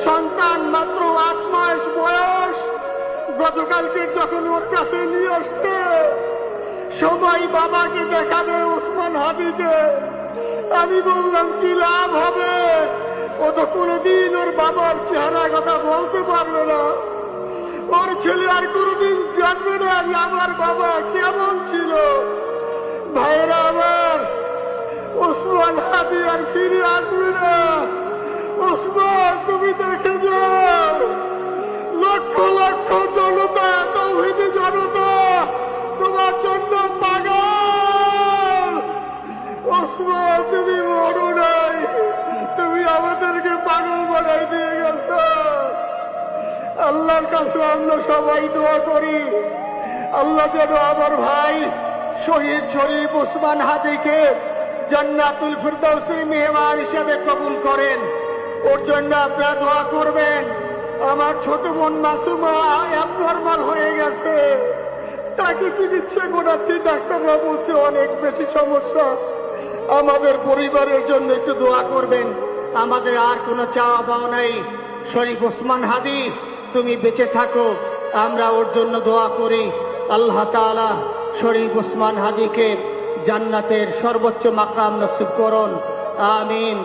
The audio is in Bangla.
সন্তান মাত্র 8 মাস বয়স, গতকালকে যখন ওর কাছে নিয়ে আসছে সবাই বাবাকে দেখাবে ওসমান হাদিকে। আমি বললাম কি লাভ হবে, ও তো কোনোদিন ওর বাবার চেহারা কথা বলতে পারবে না, ওর ছেলে আর কোনোদিন জানবে না যে আমার বাবা কেমন ছিল। ভাইরা আমার, ওসমান হাদি আর ফিরে আসবে না। ওসমান, তুমি দেখে যাও, লক্ষ লক্ষ জনতা, তাওহীদি জনতা তোমার জন্য পাগল। ওসমান, তুমি মরো নাই, তুমি আমাদেরকে পাগল বানাই দিয়ে গেছ। আল্লাহর কাছে আমরা সবাই দোয়া করি, আল্লাহ যেন আমার ভাই শহীদ শরীফ ওসমান হাদিকে জান্নাতুল ফিরদাউসের মেহমান হিসেবে কবুল করেন। ওর জন্য আপনারা দোয়া করবেন। আমার ছোট বোন মাসুমা অ্যাবনরমাল হয়ে গেছে, তাকে চিকিৎসা করাচ্ছি, ডাক্তাররা বলছে অনেক বেশি সমস্যা। আমাদের পরিবারের জন্য একটু দোয়া করবেন। আমাদের আর কোনো চাওয়া পাওয়া নাই। শরীফ ওসমান হাদি তুমি বেঁচে থাকো, আমরা ওর জন্য দোয়া করি। আল্লাহ তাআলা শরীফ ওসমান হাদিকে জান্নাতের সর্বোচ্চ মাকাম নসিব করুন, আমিন।